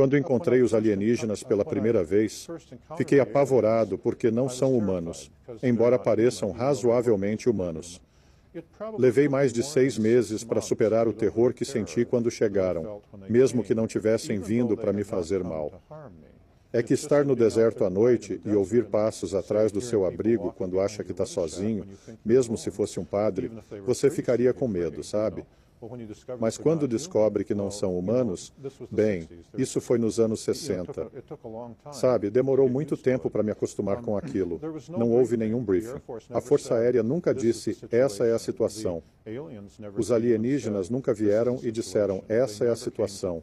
Quando encontrei os alienígenas pela primeira vez, fiquei apavorado porque não são humanos, embora pareçam razoavelmente humanos. Levei mais de 6 meses para superar o terror que senti quando chegaram, mesmo que não tivessem vindo para me fazer mal. É que estar no deserto à noite e ouvir passos atrás do seu abrigo quando acha que está sozinho, mesmo se fosse um padre, você ficaria com medo, sabe? Mas quando descobre que não são humanos, bem, isso foi nos anos 60. Sabe, demorou muito tempo para me acostumar com aquilo. Não houve nenhum briefing. A Força Aérea nunca disse, essa é a situação. Os alienígenas nunca vieram e disseram, essa é a situação.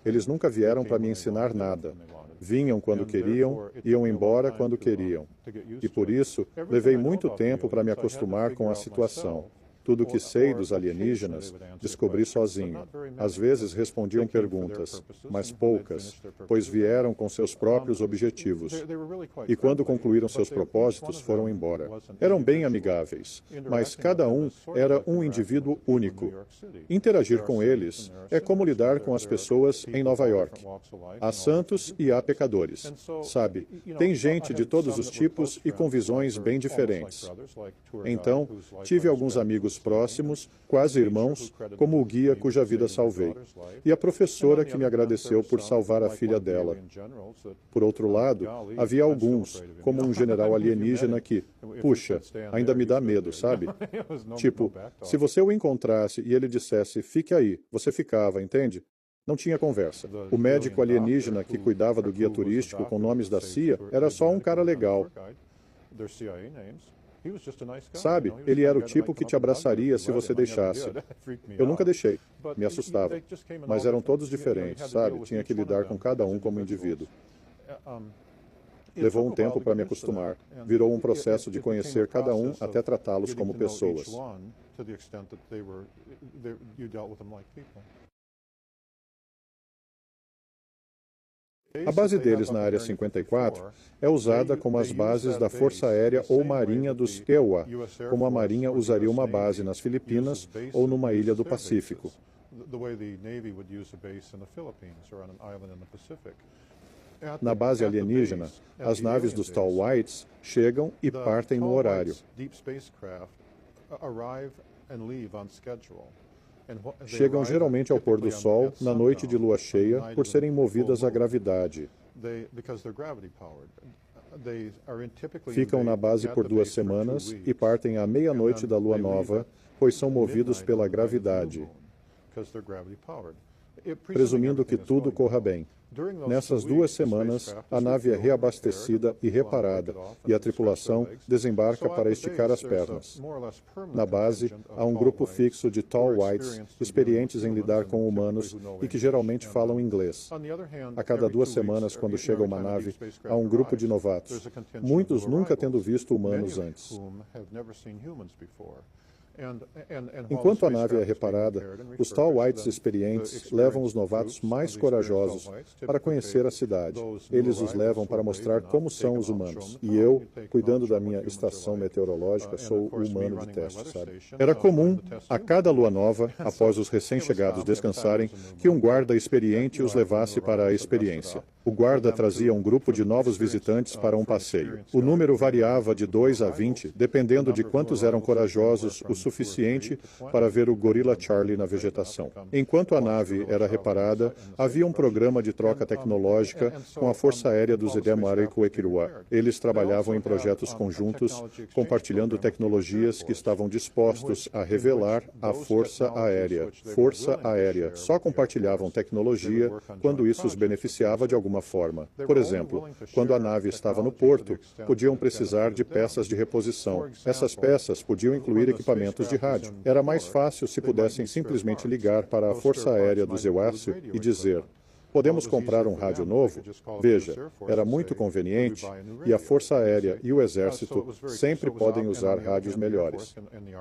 Eles nunca vieram para me ensinar nada. Vinham quando queriam, iam embora quando queriam. E por isso, levei muito tempo para me acostumar com a situação. Tudo o que sei dos alienígenas, descobri sozinho. Às vezes respondiam perguntas, mas poucas, pois vieram com seus próprios objetivos. E quando concluíram seus propósitos, foram embora. Eram bem amigáveis, mas cada um era um indivíduo único. Interagir com eles é como lidar com as pessoas em Nova York. Há santos e há pecadores. Sabe, tem gente de todos os tipos e com visões bem diferentes. Então, tive alguns amigos próximos, quase irmãos, como o guia cuja vida salvei, e a professora que me agradeceu por salvar a filha dela. Por outro lado, havia alguns, como um general alienígena que, puxa, ainda me dá medo, sabe? Tipo, se você o encontrasse e ele dissesse, fique aí, você ficava, entende? Não tinha conversa. O médico alienígena que cuidava do guia turístico com nomes da CIA era só um cara legal. Sabe, ele era o tipo que te abraçaria se você deixasse. Eu nunca deixei. Me assustava. Mas eram todos diferentes, sabe? Tinha que lidar com cada um como indivíduo. Levou um tempo para me acostumar. Virou um processo de conhecer cada um até tratá-los como pessoas. A base deles na Área 54 é usada como as bases da Força Aérea ou Marinha dos EUA, como a Marinha usaria uma base nas Filipinas ou numa ilha do Pacífico. Na base alienígena, as naves dos Tall Whites chegam e partem no horário. Chegam geralmente ao pôr do sol, na noite de lua cheia, por serem movidas à gravidade. Ficam na base por 2 semanas e partem à meia-noite da lua nova, pois são movidos pela gravidade, presumindo que tudo corra bem. Nessas 2 semanas, a nave é reabastecida e reparada, e a tripulação desembarca para esticar as pernas. Na base, há um grupo fixo de Tall Whites, experientes em lidar com humanos e que geralmente falam inglês. A cada 2 semanas, quando chega uma nave, há um grupo de novatos, muitos nunca tendo visto humanos antes. Enquanto a nave é reparada, os Tall Whites experientes levam os novatos mais corajosos para conhecer a cidade. Eles os levam para mostrar como são os humanos. E eu, cuidando da minha estação meteorológica, sou o humano de teste, sabe? Era comum, a cada lua nova, após os recém-chegados descansarem, que um guarda experiente os levasse para a experiência. O guarda trazia um grupo de novos visitantes para um passeio. O número variava de 2 a 20, dependendo de quantos eram corajosos o suficiente para ver o gorila Charlie na vegetação. Enquanto a nave era reparada, havia um programa de troca tecnológica com a Força Aérea dos Edemare-Quekirwa. Eles trabalhavam em projetos conjuntos, compartilhando tecnologias que estavam dispostos a revelar a Força Aérea. Força Aérea. Só compartilhavam tecnologia quando isso os beneficiava de alguma forma. Por exemplo, quando a nave estava no porto, podiam precisar de peças de reposição. Essas peças podiam incluir equipamentos de rádio. Era mais fácil se pudessem simplesmente ligar para a Força Aérea do Exército e dizer: podemos comprar um rádio novo? Veja, era muito conveniente e a Força Aérea e o Exército sempre podem usar rádios melhores.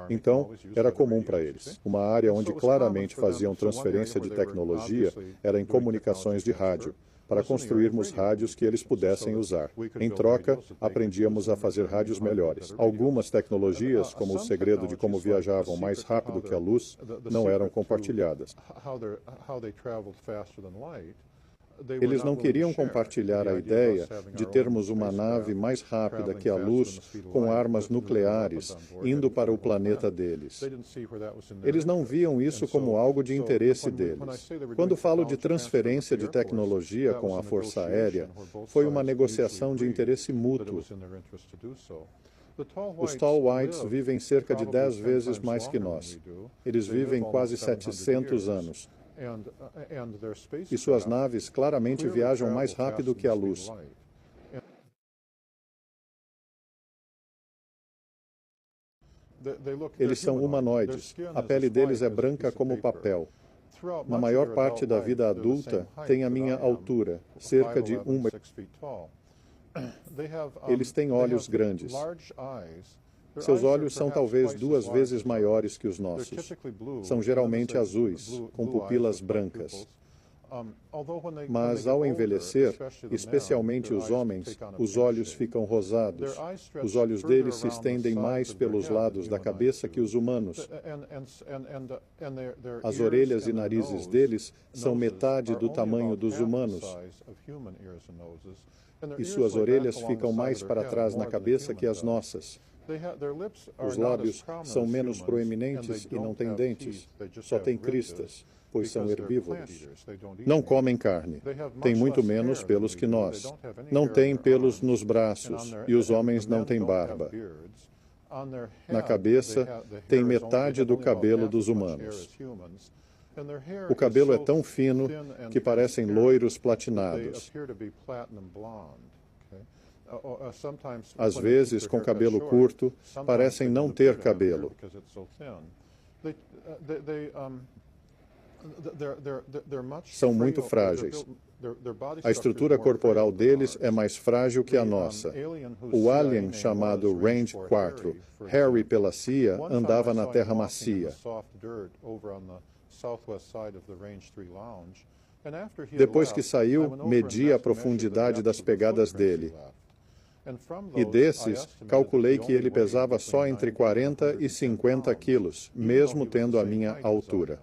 Então, era comum para eles. Uma área onde claramente faziam transferência de tecnologia era em comunicações de rádio, para construirmos rádios que eles pudessem usar. Em troca, aprendíamos a fazer rádios melhores. Algumas tecnologias, como o segredo de como viajavam mais rápido que a luz, não eram compartilhadas. Eles não queriam compartilhar a ideia de termos uma nave mais rápida que a luz, com armas nucleares, indo para o planeta deles. Eles não viam isso como algo de interesse deles. Quando falo de transferência de tecnologia com a Força Aérea, foi uma negociação de interesse mútuo. Os Tall Whites vivem cerca de 10 vezes mais que nós. Eles vivem quase 700 anos. E suas naves claramente viajam mais rápido que a luz. Eles são humanoides. A pele deles é branca como papel. Na maior parte da vida adulta, têm a minha altura, cerca de 1 metro. Eles têm olhos grandes. Seus olhos são talvez 2 vezes maiores que os nossos. São geralmente azuis, com pupilas brancas. Mas, ao envelhecer, especialmente os homens, os olhos ficam rosados. Os olhos deles se estendem mais pelos lados da cabeça que os humanos. As orelhas e narizes deles são metade do tamanho dos humanos. E suas orelhas ficam mais para trás na cabeça que as nossas. Os lábios são menos proeminentes e não têm dentes. Só têm cristas, pois são herbívoros. Não comem carne. Têm muito menos pelos que nós. Não têm pelos nos braços, e os homens não têm barba. Na cabeça, tem metade do cabelo dos humanos. O cabelo é tão fino que parecem loiros platinados. Às vezes, com cabelo curto, parecem não ter cabelo. São muito frágeis. A estrutura corporal deles é mais frágil que a nossa. O alien chamado Range 4, Harry Pelasgia, andava na terra macia. Depois que saiu, medi a profundidade das pegadas dele. E desses, calculei que ele pesava só entre 40 e 50 quilos, mesmo tendo a minha altura.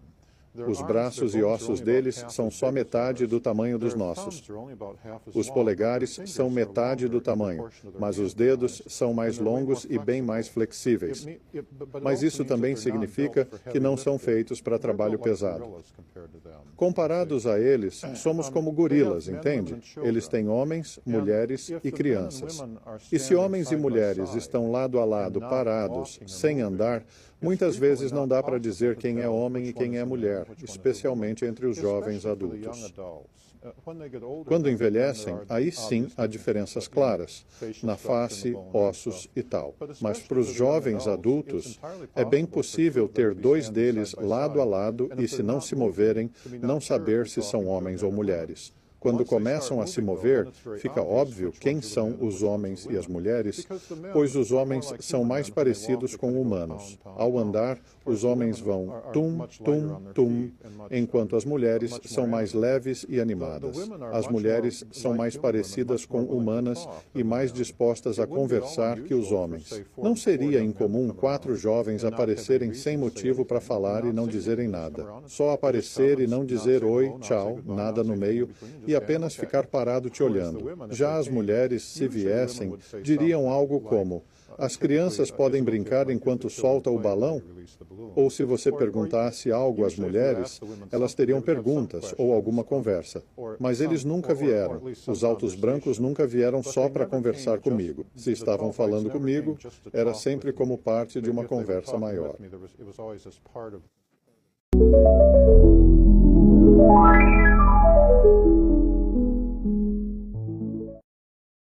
Os braços e ossos deles são só metade do tamanho dos nossos. Os polegares são metade do tamanho, mas os dedos são mais longos e bem mais flexíveis. Mas isso também significa que não são feitos para trabalho pesado. Comparados a eles, somos como gorilas, entende? Eles têm homens, mulheres e crianças. E se homens e mulheres estão lado a lado, parados, sem andar, muitas vezes não dá para dizer quem é homem e quem é mulher, especialmente entre os jovens adultos. Quando envelhecem, aí sim há diferenças claras, na face, ossos e tal. Mas para os jovens adultos, é bem possível ter 2 deles lado a lado e, se não se moverem, não saber se são homens ou mulheres. Quando começam a se mover, fica óbvio quem são os homens e as mulheres, pois os homens são mais parecidos com humanos. Ao andar, os homens vão tum, tum, tum, enquanto as mulheres são mais leves e animadas. As mulheres são mais parecidas com humanas e mais dispostas a conversar que os homens. Não seria incomum 4 jovens aparecerem sem motivo para falar e não dizerem nada. Só aparecer e não dizer oi, tchau, nada no meio, e apenas ficar parado te olhando. Já as mulheres, se viessem, diriam algo como: as crianças podem brincar enquanto solta o balão? Ou se você perguntasse algo às mulheres, elas teriam perguntas ou alguma conversa. Mas eles nunca vieram. Os altos brancos nunca vieram só para conversar comigo. Se estavam falando comigo, era sempre como parte de uma conversa maior.